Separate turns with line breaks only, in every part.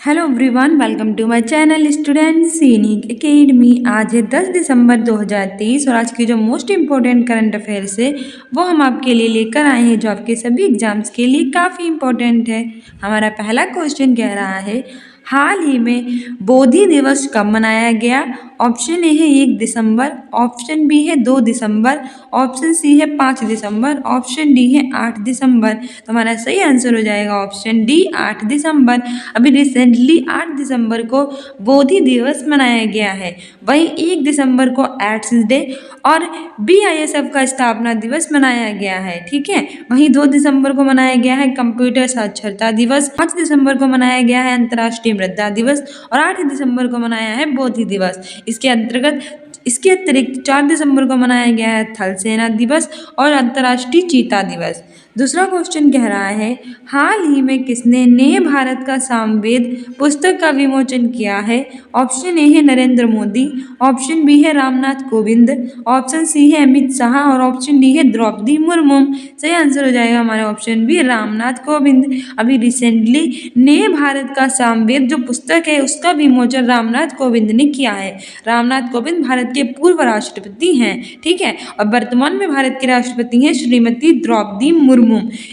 Hello everyone, welcome to my channel student Sainik academy. आज है 10 दिसंबर 2023 और आज की जो मोस्ट इम्पोर्टेंट करंट अफेयर्स है वो हम आपके लिए लेकर आए हैं, जो आपके सभी एग्जाम्स के लिए काफ़ी इम्पोर्टेंट है। हमारा पहला क्वेश्चन कह रहा है, हाल ही में बोधि दिवस कब मनाया गया? ऑप्शन ए है 1 दिसंबर, ऑप्शन बी है 2 दिसंबर, ऑप्शन सी है 5 दिसंबर, ऑप्शन डी है 8 दिसंबर। तो हमारा सही आंसर हो जाएगा ऑप्शन डी 8 दिसंबर। अभी रिसेंटली 8 दिसंबर को बोधि दिवस मनाया गया है। वहीं 1 दिसंबर को एड्स डे और BISF का स्थापना दिवस मनाया गया है। ठीक है, वहीं 2 दिसंबर को मनाया गया है कंप्यूटर साक्षरता दिवस, 5 दिसंबर को मनाया गया है अंतर्राष्ट्रीय मृदा दिवस और 8 दिसंबर को मनाया है बोधि दिवस। इसके अतिरिक्त 4 दिसंबर को मनाया गया है थल सेना दिवस और अंतर्राष्ट्रीय चीता दिवस। दूसरा क्वेश्चन कह रहा है, हाल ही में किसने नए भारत का सामवेद पुस्तक का विमोचन किया है? ऑप्शन ए है नरेंद्र मोदी, ऑप्शन बी है रामनाथ कोविंद, ऑप्शन सी है अमित शाह और ऑप्शन डी है द्रौपदी मुर्मू। सही आंसर हो जाएगा हमारा ऑप्शन बी रामनाथ कोविंद। अभी रिसेंटली नए भारत का सामवेद जो पुस्तक है उसका विमोचन रामनाथ कोविंद ने किया है। रामनाथ कोविंद भारत के पूर्व राष्ट्रपति हैं। ठीक है, और वर्तमान में भारत के राष्ट्रपति हैं श्रीमती द्रौपदी मुर्मू।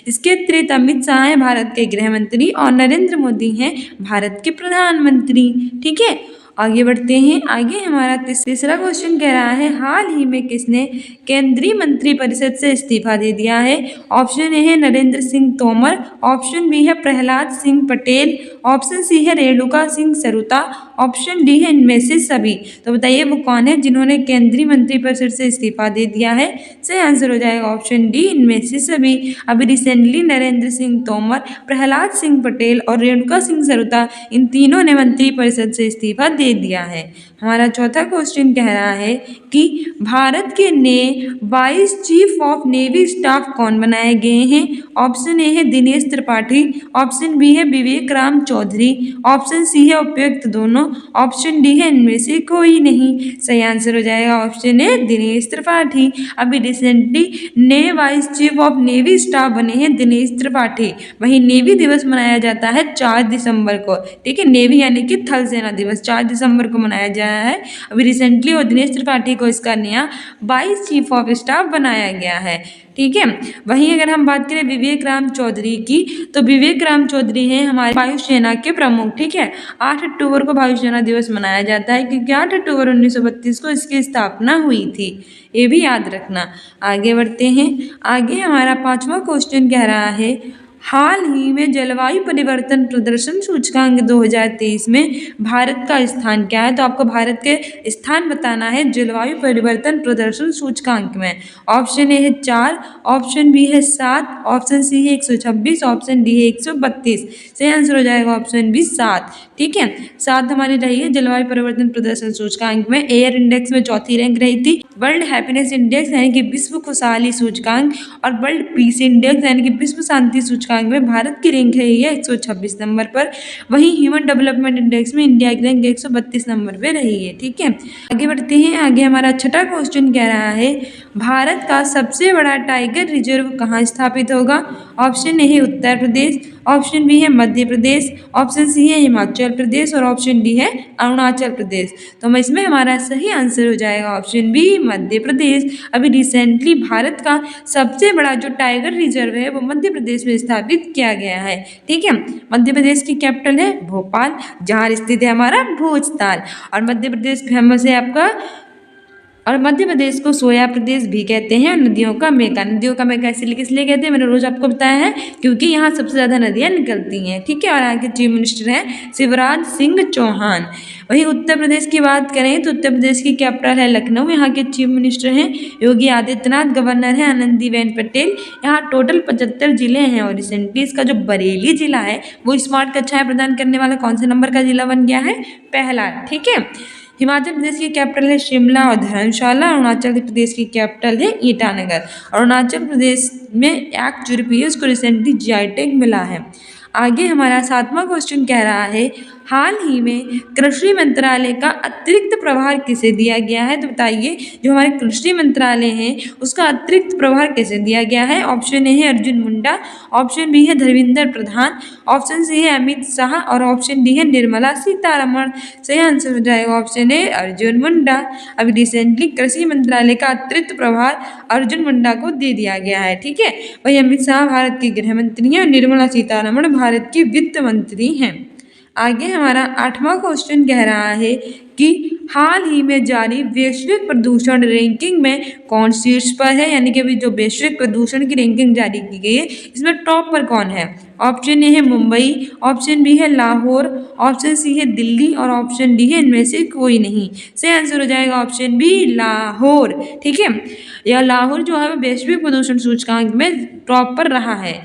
इसके अतिरिक्त अमित शाह हैं भारत के गृह मंत्री और नरेंद्र मोदी हैं भारत के प्रधानमंत्री। ठीक है, आगे बढ़ते हैं। आगे हमारा तीसरा क्वेश्चन कह रहा है, हाल ही में किसने केंद्रीय मंत्रिपरिषद से इस्तीफा दे दिया है? ऑप्शन ए है नरेंद्र सिंह तोमर, ऑप्शन बी है प्रहलाद सिंह पटेल, ऑप्शन सी है रेणुका सिंह सरुता, ऑप्शन डी है इनमें से सभी। तो बताइए वो कौन है जिन्होंने केंद्रीय मंत्रिपरिषद से इस्तीफा दे दिया है? सही आंसर हो जाएगा ऑप्शन डी इनमें से सभी। अभी रिसेंटली नरेंद्र सिंह तोमर, प्रहलाद सिंह पटेल और रेणुका सिंह सरुता इन तीनों ने मंत्रिपरिषद से इस्तीफा दे दिया है। हमारा चौथा क्वेश्चन कह रहा है कि भारत के नए 22 चीफ ऑफ नेवी स्टाफ कौन बनाए गए हैं? ऑप्शन ए है दिनेश त्रिपाठी, ऑप्शन बी है विवेक राम चौधरी, ऑप्शन सी है उपयुक्त दोनों, ऑप्शन डी है इनमें से कोई नहीं। सही आंसर हो जाएगा ऑप्शन ए दिनेश त्रिपाठी। अभी रिसेंटली नए vice chief of navy staff बने हैं दिनेश त्रिपाठी। वहीं नेवी दिवस मनाया जाता है 4 दिसंबर को। ठीक है, नेवी यानी कि थल सेना दिवस 4 दिसंबर को मनाया जा रहा है। अभी रिसेंटली और दिनेश त्रिपाठी को इसका नया 22 चीफ ऑफ स्टाफ बनाया गया है। ठीक है, वहीं अगर हम बात करें विवेक राम चौधरी की, तो विवेक राम चौधरी हैं हमारे वायुसेना के प्रमुख। ठीक है, 8 अक्टूबर को वायुसेना दिवस मनाया जाता है क्योंकि 8 अक्टूबर 1932 को इसकी स्थापना हुई थी, ये भी याद रखना। आगे बढ़ते हैं। आगे हमारा पांचवा क्वेश्चन कह रहा है, हाल ही में जलवायु परिवर्तन प्रदर्शन सूचकांक 2023 में भारत का स्थान क्या है? तो आपको भारत के स्थान बताना है जलवायु परिवर्तन प्रदर्शन सूचकांक में। ऑप्शन ए है 4, ऑप्शन बी है 7, ऑप्शन सी है 126, ऑप्शन डी है 132। सही आंसर हो जाएगा ऑप्शन बी 7। ठीक है, 7 हमारी रही है जलवायु परिवर्तन प्रदर्शन सूचकांक में। एयर इंडेक्स में चौथी रैंक रही थी। वर्ल्ड हैप्पीनेस इंडेक्स यानी कि विश्व खुशहाली सूचकांक और वर्ल्ड पीस इंडेक्स यानी कि विश्व शांति सूचकांक में भारत की रैंक है 126 नंबर पर। वहीं ह्यूमन डेवलपमेंट इंडेक्स में इंडिया की रैंक 132 नंबर पे रही है। ठीक है, आगे बढ़ते हैं। आगे हमारा छठा क्वेश्चन कह रहा है, भारत का सबसे बड़ा टाइगर रिजर्व कहाँ स्थापित होगा? ऑप्शन ए है उत्तर प्रदेश, ऑप्शन बी है मध्य प्रदेश, ऑप्शन सी है हिमाचल प्रदेश और ऑप्शन डी है अरुणाचल प्रदेश। तो इसमें हमारा सही आंसर हो जाएगा ऑप्शन बी मध्य प्रदेश। अभी रिसेंटली भारत का सबसे बड़ा जो टाइगर रिजर्व है वो मध्य प्रदेश में स्थापित किया गया है। ठीक है, मध्य प्रदेश की कैपिटल है भोपाल, जहाँ स्थित है हमारा भोजताल। और मध्य प्रदेश फेमस है आपका, और मध्य प्रदेश को सोया प्रदेश भी कहते हैं। नदियों का मेका, नदियों का मेका इसलिए कहते हैं, मैंने रोज आपको बताया है, क्योंकि यहाँ सबसे ज़्यादा नदियाँ निकलती हैं। ठीक है, और यहाँ के चीफ मिनिस्टर हैं शिवराज सिंह चौहान। वहीं उत्तर प्रदेश की बात करें तो उत्तर प्रदेश की कैपिटल है लखनऊ, यहाँ के चीफ मिनिस्टर हैं योगी आदित्यनाथ, गवर्नर हैं आनंदीबेन पटेल। यहाँ टोटल 75 जिले हैं और रिसेंटली इसका जो बरेली जिला है वो स्मार्ट कक्षाएं प्रदान करने वाला कौन से नंबर का जिला बन गया है? पहला। ठीक है, हिमाचल प्रदेश की कैपिटल है शिमला और धर्मशाला। अरुणाचल प्रदेश की कैपिटल है ईटानगर। अरुणाचल प्रदेश में एक्ट जो को रिसेंटली GI टैग मिला है। आगे हमारा सातवां क्वेश्चन कह रहा है, हाल ही में कृषि मंत्रालय का अतिरिक्त प्रभार किसे दिया गया है? तो बताइए जो हमारे कृषि मंत्रालय है उसका अतिरिक्त प्रभार किसे दिया गया है? ऑप्शन ए है अर्जुन मुंडा, ऑप्शन बी है धर्मेंद्र प्रधान, ऑप्शन सी है अमित शाह और ऑप्शन डी है निर्मला सीतारमण। सही आंसर हो जाएगा ऑप्शन ए अर्जुन मुंडा। अभी रिसेंटली कृषि मंत्रालय का अतिरिक्त प्रभार अर्जुन मुंडा को दे दिया गया है। ठीक है, वही अमित शाह भारत के गृह मंत्री हैं और निर्मला सीतारमण भारत की वित्त मंत्री हैं। आगे हमारा 8वां क्वेश्चन कह रहा है कि हाल ही में जारी वैश्विक प्रदूषण रैंकिंग में कौन शीर्ष पर है? यानी कि अभी जो वैश्विक प्रदूषण की रैंकिंग जारी की गई है इसमें टॉप पर कौन है? ऑप्शन ए है मुंबई, ऑप्शन बी है लाहौर, ऑप्शन सी है दिल्ली और ऑप्शन डी है इनमें से कोई नहीं। सही आंसर हो जाएगा ऑप्शन बी लाहौर। ठीक है, यह लाहौर जो है वैश्विक प्रदूषण सूचकांक में टॉप पर रहा है।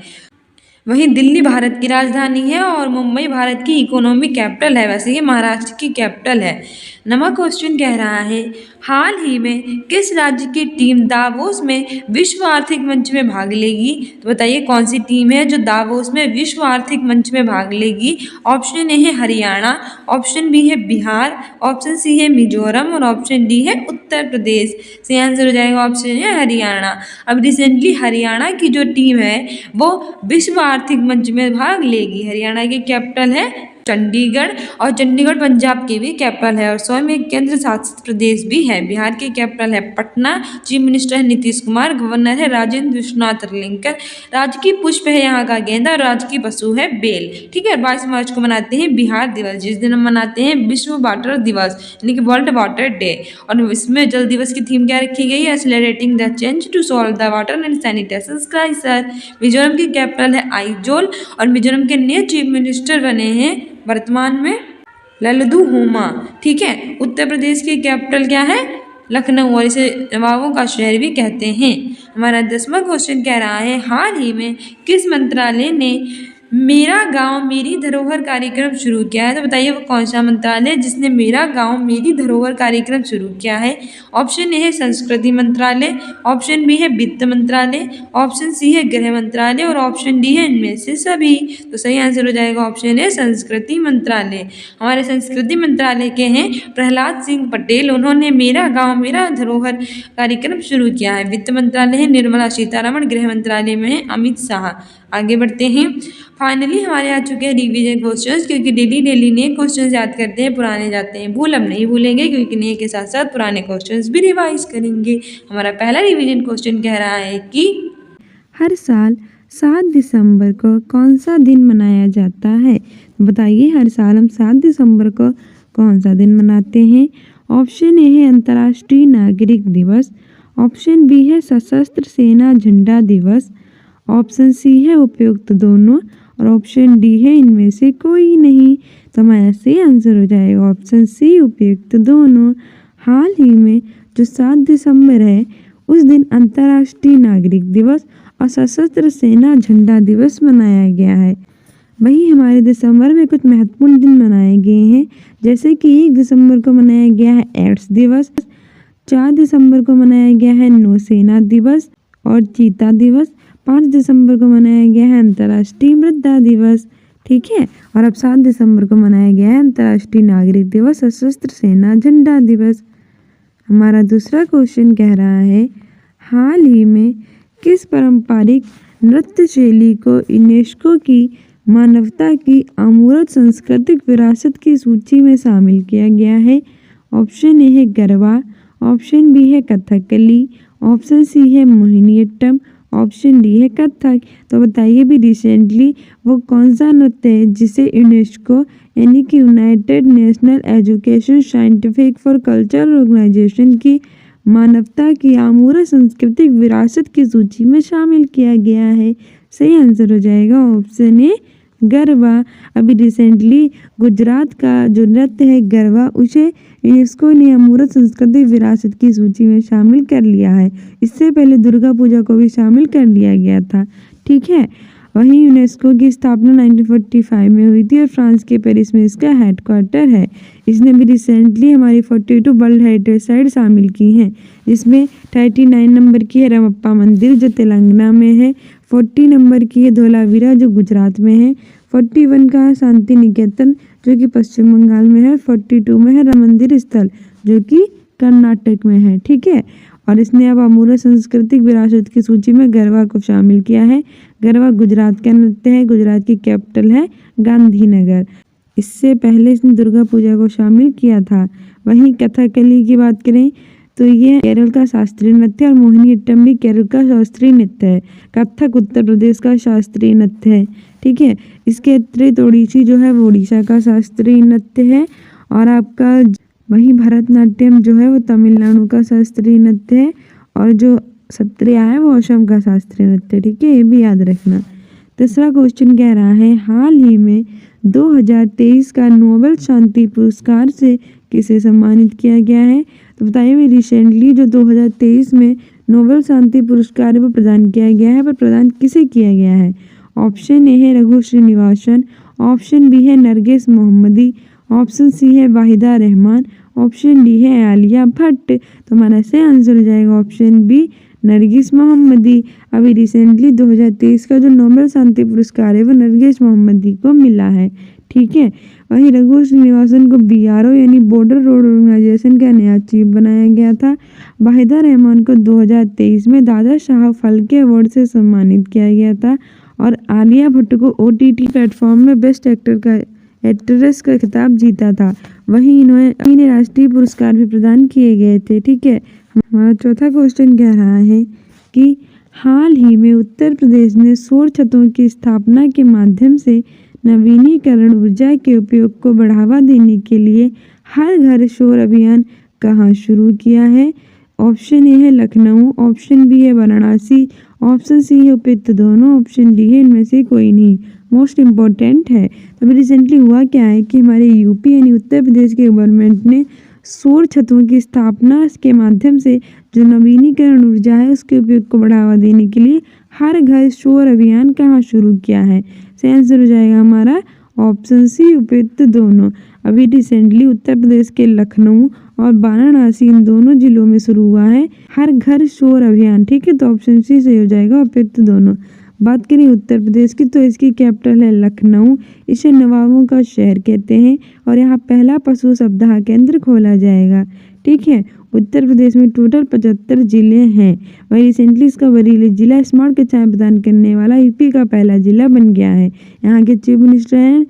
वहीं दिल्ली भारत की राजधानी है और मुंबई भारत की इकोनॉमिक कैपिटल है, वैसे ये महाराष्ट्र की कैपिटल है। 9वां क्वेश्चन कह रहा है हाल ही में किस राज्य की टीम दावोस में विश्व आर्थिक मंच में भाग लेगी? तो बताइए कौन सी टीम है जो दावोस में विश्व आर्थिक मंच में भाग लेगी? ऑप्शन ए है हरियाणा, ऑप्शन बी है बिहार, ऑप्शन सी है मिजोरम और ऑप्शन डी है उत्तर प्रदेश। सही आंसर हो जाएगा ऑप्शन है हरियाणा। अब रिसेंटली हरियाणा की जो टीम है वो विश्व आर्थिक मंच में भाग लेगी। हरियाणा की कैपिटल है चंडीगढ़ और चंडीगढ़ पंजाब की भी कैपिटल है और स्वयं एक केंद्र शासित प्रदेश भी है। बिहार की कैपिटल है पटना, चीफ मिनिस्टर है नीतीश कुमार, गवर्नर है राजेंद्र विश्वनाथ अर्लेकर, राजकीय पुष्प है यहाँ का गेंदा और राजकीय पशु है बेल। ठीक है, 22 मार्च को मनाते हैं बिहार दिवस, जिस दिन हम मनाते हैं विश्व वाटर दिवस यानी कि वर्ल्ड वाटर डे। और इसमें जल दिवस की थीम क्या रखी गई है? Accelerating the change to solve the water and sanitation crisis. Mizoram की कैपिटल है आइजोल और मिजोरम के नए चीफ मिनिस्टर बने हैं वर्तमान में ललदू होमा। ठीक है, उत्तर प्रदेश की कैपिटल क्या है? लखनऊ और इसे नवाबों का शहर भी कहते हैं। हमारा 10वां क्वेश्चन कह रहा है हाल ही में किस मंत्रालय ने मेरा गांव मेरी धरोहर कार्यक्रम शुरू किया है? तो बताइए वो कौन सा मंत्रालय है जिसने मेरा गांव मेरी धरोहर कार्यक्रम शुरू किया है? ऑप्शन ए है संस्कृति मंत्रालय, ऑप्शन बी है वित्त मंत्रालय, ऑप्शन सी है गृह मंत्रालय और ऑप्शन डी है इनमें से सभी। तो सही आंसर हो जाएगा ऑप्शन ए संस्कृति मंत्रालय। हमारे संस्कृति मंत्रालय के हैं प्रहलाद सिंह पटेल, उन्होंने मेरा गाँव मेरा धरोहर कार्यक्रम शुरू किया है। वित्त मंत्रालय है निर्मला सीतारमण, गृह मंत्रालय में है अमित शाह। आगे बढ़ते हैं, फाइनली हमारे आ चुके हैं रिवीजन क्वेश्चंस, क्योंकि डेली नए क्वेश्चंस याद करते हैं पुराने जाते हैं भूल, हम नहीं भूलेंगे क्योंकि नए के साथ साथ पुराने क्वेश्चंस भी रिवाइज करेंगे। हमारा पहला रिवीजन क्वेश्चन कह रहा है कि
हर साल 7 दिसंबर को कौन सा दिन मनाया जाता है? बताइए हर साल हम 7 दिसंबर को कौन सा दिन मनाते हैं? ऑप्शन ए है अंतर्राष्ट्रीय नागरिक दिवस, ऑप्शन बी है सशस्त्र सेना झंडा दिवस, ऑप्शन सी है उपयुक्त दोनों और ऑप्शन डी है इनमें से कोई नहीं। तो हमारा सही आंसर हो जाएगा ऑप्शन सी उपयुक्त दोनों। हाल ही में जो 7 दिसंबर है उस दिन अंतर्राष्ट्रीय नागरिक दिवस और सशस्त्र सेना झंडा दिवस मनाया गया है। वहीं हमारे दिसंबर में कुछ महत्वपूर्ण दिन मनाए गए हैं, जैसे कि 1 दिसंबर को मनाया गया है एड्स दिवस, 4 दिसंबर को मनाया गया है नौसेना दिवस और चीता दिवस, 5 दिसंबर को मनाया गया है अंतर्राष्ट्रीय वृद्धा दिवस। ठीक है, और अब 7 दिसंबर को मनाया गया है अंतर्राष्ट्रीय नागरिक दिवस, सशस्त्र सेना झंडा दिवस। हमारा दूसरा क्वेश्चन कह रहा है हाल ही में किस पारंपरिक नृत्य शैली को यूनेस्को की मानवता की अमूर्त सांस्कृतिक विरासत की सूची में शामिल किया गया है? ऑप्शन ए है गरबा, ऑप्शन बी है कथकली, ऑप्शन सी है मोहिनीअट्टम, ऑप्शन डी है कथक। तो बताइए भी रिसेंटली वो कौन सा नृत्य है जिसे यूनेस्को यानी कि united national education scientific for culture organisation की मानवता की अमूर्त सांस्कृतिक विरासत की सूची में शामिल किया गया है? सही आंसर हो जाएगा ऑप्शन ए गरबा। अभी रिसेंटली गुजरात का जो नृत्य है गरबा उसे यूनेस्को ने अमूर्त सांस्कृतिक विरासत की सूची में शामिल कर लिया है। इससे पहले दुर्गा पूजा को भी शामिल कर लिया गया था। ठीक है, वहीं यूनेस्को की स्थापना 1945 में हुई थी और फ्रांस के पेरिस में इसका हेडक्वार्टर है। इसने भी रिसेंटली हमारी 42 वर्ल्ड हेरिटेज साइट शामिल की हैं, जिसमें 39 नंबर की है रमप्पा मंदिर जो तेलंगाना में है, 40 नंबर की है धोलावीरा जो गुजरात में है, 41 का है शांति निकेतन जो कि पश्चिम बंगाल में है। 42 में है राम मंदिर स्थल जो कि कर्नाटक में है। ठीक है, और इसने अब अमूल्य सांस्कृतिक विरासत की सूची में गरबा को शामिल किया है। गरबा गुजरात का नृत्य है, गुजरात की कैपिटल है गांधीनगर। इससे पहले इसने दुर्गा पूजा को शामिल किया था। वहीं कथकली की बात करें तो ये केरल का शास्त्रीय नृत्य है और मोहिनीअट्टम भी केरल का शास्त्रीय नृत्य है। कथक उत्तर प्रदेश का शास्त्रीय नृत्य है। ठीक है, इसके अतिरिक्त ओडिसी जो है वो उड़ीसा का शास्त्रीय नृत्य है। और आपका वहीं भरतनाट्यम जो है वो तमिलनाडु का शास्त्रीय नृत्य है। और जो सत्रिया है वो असम का शास्त्रीय नृत्य। ठीक है, ये भी याद रखना। तीसरा क्वेश्चन कह रहा है हाल ही में 2023 का नोबेल शांति पुरस्कार से किसे सम्मानित किया गया है? तो बताइए भी रिसेंटली जो 2023 में नोबेल शांति पुरस्कार है वो प्रदान किया गया है, पर प्रदान किसे किया गया है? ऑप्शन ए है रघु श्रीनिवासन, ऑप्शन बी है नरगिस मोहम्मदी, ऑप्शन सी है वाहिदा रहमान, ऑप्शन डी है आलिया भट्ट। तो हमारा सही आंसर हो जाएगा ऑप्शन बी नरगिस मोहम्मदी। अभी रिसेंटली 2023 का जो नोबेल शांति पुरस्कार है वो नरगिस मोहम्मदी को मिला है। ठीक है, वहीं रघु श्रीनिवासन को BRO यानी बॉर्डर रोड ऑर्गेनाइजेशन का नया चीफ बनाया गया था। वाहिदा रहमान को 2023 में दादा साहब फाल्के अवार्ड से सम्मानित किया गया था। और आलिया भट्ट को OTT प्लेटफॉर्म में बेस्ट एक्ट्रेस का खिताब जीता था। वहीं इन्हें राष्ट्रीय पुरस्कार भी प्रदान किए गए थे। ठीक है, हमारा चौथा क्वेश्चन कह रहा है कि हाल ही में उत्तर प्रदेश ने सौर छतों की स्थापना के माध्यम से नवीनीकरण ऊर्जा के उपयोग को बढ़ावा देने के लिए हर घर सौर अभियान कहाँ शुरू किया है? ऑप्शन ए है लखनऊ, ऑप्शन बी है वाराणसी, ऑप्शन सी है उपयुक्त दोनों, ऑप्शन डी है इनमें से कोई नहीं। मोस्ट इम्पोर्टेंट है। तो अभी रिसेंटली हुआ क्या है कि हमारे यूपी यानी उत्तर प्रदेश के गवर्नमेंट ने सौर छतों की स्थापना के माध्यम से जो नवीनीकरण ऊर्जा है उसके उपयोग को बढ़ावा देने के लिए हर घर सौर अभियान कहाँ शुरू किया है? सही आंसर हो जाएगा हमारा ऑप्शन सी उपयुक्त दोनों। अभी रिसेंटली उत्तर प्रदेश के लखनऊ और वाराणसी इन दोनों जिलों में शुरू हुआ है हर घर सौर अभियान। ठीक है, तो ऑप्शन सी सही हो जाएगा उपयुक्त दोनों। बात करें उत्तर प्रदेश की तो इसकी कैपिटल है लखनऊ। इसे नवाबों का शहर कहते हैं और यहाँ पहला पशु सप्ताह केंद्र खोला जाएगा। ठीक है, उत्तर प्रदेश में टोटल 75 जिले हैं। वहीं रिसेंटली इसका बरेली जिला स्मार्ट कक्षाएं प्रदान करने वाला यूपी का पहला जिला बन गया है। यहाँ के चीफ मिनिस्टर हैं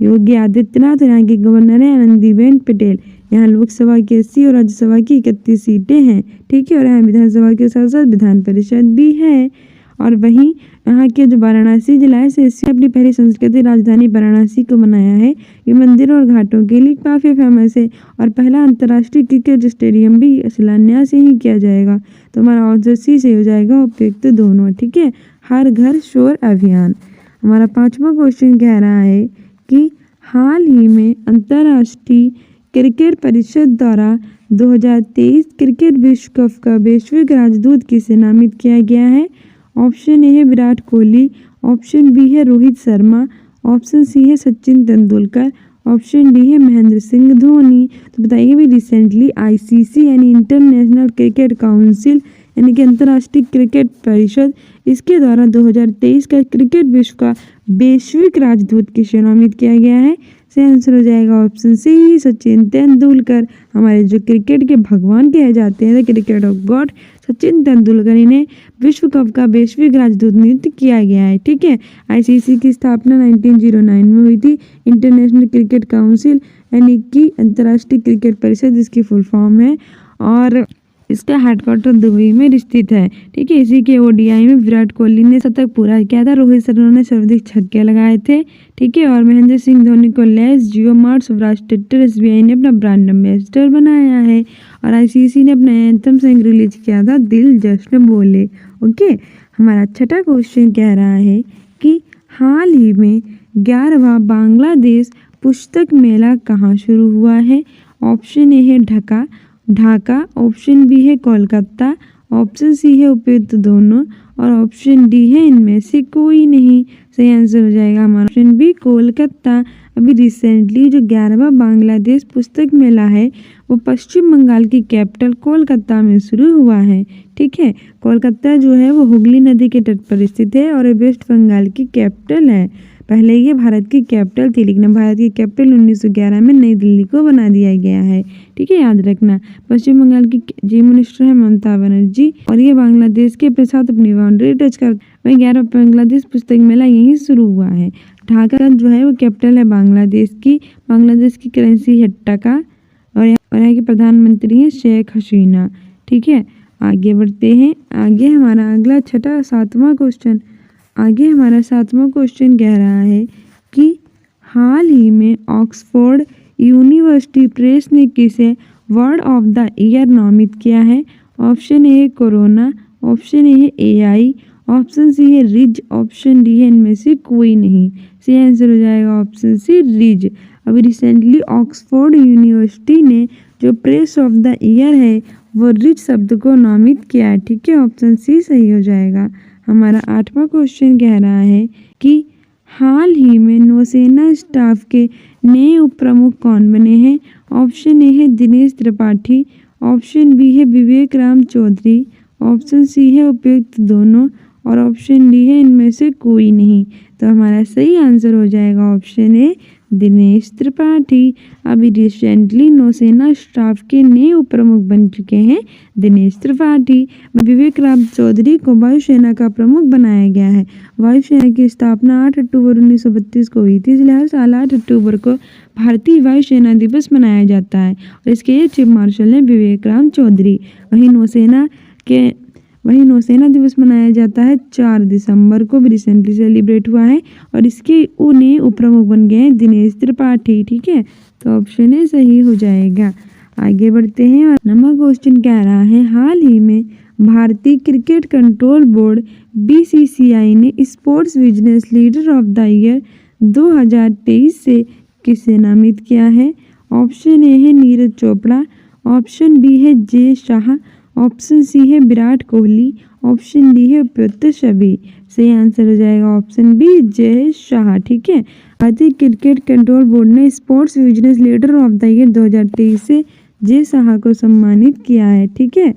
योगी आदित्यनाथ और यहाँ की गवर्नर है आनंदीबेन पटेल। यहाँ लोकसभा की 80 और राज्यसभा की 31 सीटें हैं। ठीक है, और यहाँ विधानसभा के साथ साथ विधान परिषद भी है। और वहीं यहाँ के जो वाराणसी जिला है इसे अपनी पहली संस्कृति राजधानी वाराणसी को बनाया है। ये मंदिरों और घाटों के लिए काफ़ी फेमस है और पहला अंतर्राष्ट्रीय क्रिकेट स्टेडियम भी शिलान्यास ही किया जाएगा। तो हमारा ऑप्शन सी से हो जाएगा उपयुक्त दोनों। ठीक है, हर घर सौर अभियान। हमारा पांचवा क्वेश्चन कह रहा है कि हाल ही में अंतर्राष्ट्रीय क्रिकेट परिषद द्वारा 2023 क्रिकेट विश्व कप का वैश्विक राजदूत किसे नामित किया गया है? ऑप्शन ए है विराट कोहली, ऑप्शन बी है रोहित शर्मा, ऑप्शन सी है सचिन तेंदुलकर, ऑप्शन डी है महेंद्र सिंह धोनी। तो बताइए भी रिसेंटली ICC यानी इंटरनेशनल क्रिकेट काउंसिल यानी कि अंतर्राष्ट्रीय क्रिकेट परिषद इसके द्वारा 2023 का क्रिकेट विश्व का वैश्विक राजदूत किसे नामित किया गया है? सही आंसर हो जाएगा ऑप्शन सी सचिन तेंदुलकर। हमारे जो क्रिकेट के भगवान कहे जाते हैं cricket of God Sachin Tendulkar इन्हें विश्व कप का वैश्विक राजदूत नियुक्त किया गया है। ठीक है, ICC की स्थापना 1909 में हुई थी। इंटरनेशनल क्रिकेट काउंसिल यानी कि अंतर्राष्ट्रीय क्रिकेट परिषद इसकी फुल फॉर्म है और इसका हेडक्वार्टर दुबई में स्थित है। ठीक है, इसी के ODI में विराट कोहली ने शतक पूरा किया था, रोहित शर्मा ने सर्वाधिक छक्के लगाए थे। ठीक है, और महेंद्र सिंह धोनी को लेस जियो मार्ट स्वराज ट्रैक्टर SBI ने अपना ब्रांड एम्बेसडर बनाया है और ICC ने अपना एंथम सॉन्ग रिलीज किया था दिल जश्न बोले। ओके, हमारा छठा क्वेश्चन कह रहा है कि हाल ही में 11वां बांग्लादेश पुस्तक मेला कहाँ शुरू हुआ है? ऑप्शन ए है ढाका, ऑप्शन बी है कोलकाता, ऑप्शन सी है उपयुक्त दोनों और ऑप्शन डी है इनमें से कोई नहीं। सही आंसर हो जाएगा हमारा ऑप्शन बी कोलकाता। अभी रिसेंटली जो 11वां बांग्लादेश पुस्तक मेला है वो पश्चिम बंगाल की कैपिटल कोलकाता में शुरू हुआ है। ठीक है, कोलकाता जो है वो हुगली नदी के तट पर स्थित है और वेस्ट बंगाल की कैपिटल है। पहले ये भारत की कैपिटल थी, लेकिन भारत की कैपिटल 1911 में नई दिल्ली को बना दिया गया है। ठीक है, याद रखना। पश्चिम बंगाल की चीफ मिनिस्टर है ममता बनर्जी, और ये बांग्लादेश के साथ अपनी बाउंड्री टच कर। वही 11 बांग्लादेश पुस्तक मेला यहीं शुरू हुआ है। ढाका जो है वो कैपिटल है बांग्लादेश की। बांग्लादेश की करेंसी है टका, और यहाँ के प्रधानमंत्री हैं शेख हसीना। ठीक है, आगे बढ़ते हैं। आगे हमारा अगला सातवां क्वेश्चन कह रहा है कि हाल ही में ऑक्सफोर्ड यूनिवर्सिटी प्रेस ने किसे वर्ड ऑफ द ईयर नामित किया है? ऑप्शन ए है कोरोना, ऑप्शन ए है एआई, ऑप्शन सी है रिज, ऑप्शन डी है इनमें से कोई नहीं। सही आंसर हो जाएगा ऑप्शन सी रिज। अभी रिसेंटली ऑक्सफोर्ड यूनिवर्सिटी ने जो प्रेस ऑफ द ईयर है वो रिच शब्द को नामित किया है। ठीक है, ऑप्शन सी सही हो जाएगा। हमारा 8वां क्वेश्चन कह रहा है कि हाल ही में नौसेना स्टाफ के नए उप प्रमुख कौन बने हैं? ऑप्शन ए है दिनेश त्रिपाठी, ऑप्शन बी है विवेक राम चौधरी, ऑप्शन सी है उपयुक्त दोनों, और ऑप्शन डी है इनमें से कोई नहीं। तो हमारा सही आंसर हो जाएगा ऑप्शन ए दिनेश त्रिपाठी। अभी रिसेंटली नौसेना स्टाफ के नए उप प्रमुख बन चुके हैं दिनेश त्रिपाठी। विवेक राम चौधरी को वायुसेना का प्रमुख बनाया गया है। वायुसेना की स्थापना 8 अक्टूबर 1932 को हुई थी, इसलिए हर साल 8 अक्टूबर को भारतीय वायुसेना दिवस मनाया जाता है, और इसके ये चीफ मार्शल हैं विवेक राम चौधरी। वहीं नौसेना दिवस मनाया जाता है 4 दिसंबर को, भी रिसेंटली सेलिब्रेट हुआ है, और इसके नए उप प्रमुख बन गए हैं दिनेश त्रिपाठी। ठीक है, तो ऑप्शन ए सही हो जाएगा। आगे बढ़ते हैं, और 9वां क्वेश्चन कह रहा है हाल ही में भारतीय क्रिकेट कंट्रोल बोर्ड बीसीसीआई ने sports business leader of the year 2023 से किसे नामित किया है? ऑप्शन ए है नीरज चोपड़ा, ऑप्शन बी है जे शाह, ऑप्शन सी है विराट कोहली, ऑप्शन डी है उपयुक्त सभी। सही आंसर हो जाएगा ऑप्शन बी जय शाह। ठीक है, भारतीय क्रिकेट कंट्रोल बोर्ड ने sports business leader of the year 2023 से जय शाह को सम्मानित किया है। ठीक है,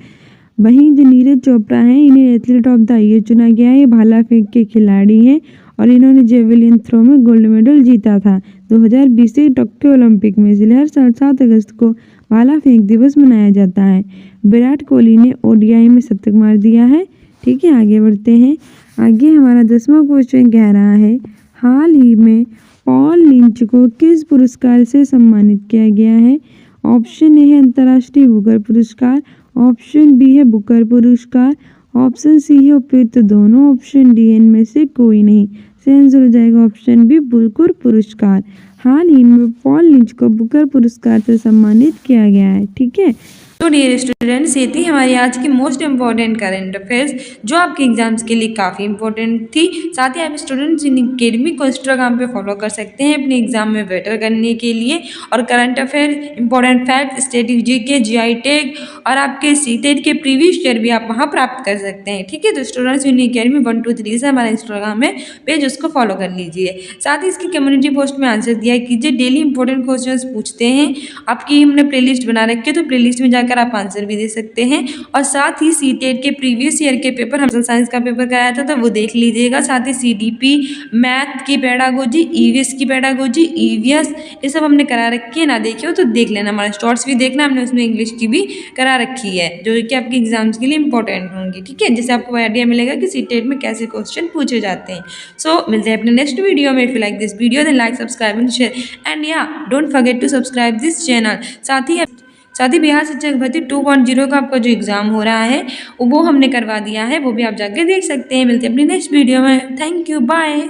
वहीं जो नीरज चोपड़ा हैं इन्हें एथलीट ऑफ द ईयर चुना गया है। ये भाला फेंक के खिलाड़ी हैं, और इन्होंने जेवलिन थ्रो में गोल्ड मेडल जीता था 2020 के टोक्यो ओलंपिक में। इसलिए हर साल 7 अगस्त को भाला फेंक दिवस मनाया जाता है। विराट कोहली ने ओडीआई में शतक मार दिया है। ठीक है, आगे बढ़ते हैं। आगे हमारा 10वां क्वेश्चन कह रहा है हाल ही में पॉल लिंच को किस पुरस्कार से सम्मानित किया गया है? ऑप्शन ए है अंतर्राष्ट्रीय बुकर पुरस्कार, ऑप्शन बी है बुकर पुरस्कार, ऑप्शन सी है उपयुक्त दोनों, ऑप्शन डी इनमें से कोई नहीं। सही आंसर हो जाएगा ऑप्शन बी बुकर पुरस्कार। हाल ही में पॉल लिंच को बुकर पुरस्कार से सम्मानित किया गया है। ठीक है,
तो डियर स्टूडेंट्स, ये थी हमारी आज की मोस्ट इम्पॉर्टेंट करंट अफेयर्स जो आपके एग्जाम्स के लिए काफ़ी इंपॉर्टेंट थी। साथ ही आप स्टूडेंट्स इन अकेडमी को इंस्टाग्राम पे फॉलो कर सकते हैं अपने एग्जाम में बेटर करने के लिए, और current affair, important fact, strategy के जीआई टैग और आपके सीटेट के प्रीवियस ईयर भी आप वहाँ प्राप्त कर सकते हैं। ठीक है, तो स्टूडेंट्स इन अकेडमी 1 2 3 से हमारा इंस्टाग्राम में पेज, उसको फॉलो कर लीजिए। साथ ही इसकी कम्युनिटी पोस्ट में आंसर दिया कीजिए, डेली इंपॉर्टेंट क्वेश्चन पूछते हैं। आपकी हमने प्लेलिस्ट बना रखी है, तो प्लेलिस्ट में जाकर आप आंसर भी दे सकते हैं। और साथ ही सीटेट के प्रीवियस ईयर के पेपर, हम साइंस का पेपर कराया था तो वो देख लीजिएगा। साथ ही सीडीपी, मैथ की पेडागोजी, ईवीएस की पेडागोजी, ईवीएस, ये सब हमने करा रखी है। ना देखे हो तो देख लेना, हमारे शॉर्ट्स भी देखना, हमने उसमें इंग्लिश की भी करा रखी है जो कि आपके एग्जाम्स के लिए इंपॉर्टेंट होंगी। ठीक है, जिससे आपको आइडिया मिलेगा कि सीटेट में कैसे क्वेश्चन पूछे जाते हैं। सो मिलते हैं अपने नेक्स्ट वीडियो में। If you like this video then like, subscribe and share, and या don't forget to subscribe this channel. साथ ही बिहार शिक्षक भर्ती 2.0 का आपका जो एग्ज़ाम हो रहा है वो हमने करवा दिया है, वो भी आप जाके देख सकते हैं। मिलते हैं अपनी नेक्स्ट वीडियो में। Thank you, bye.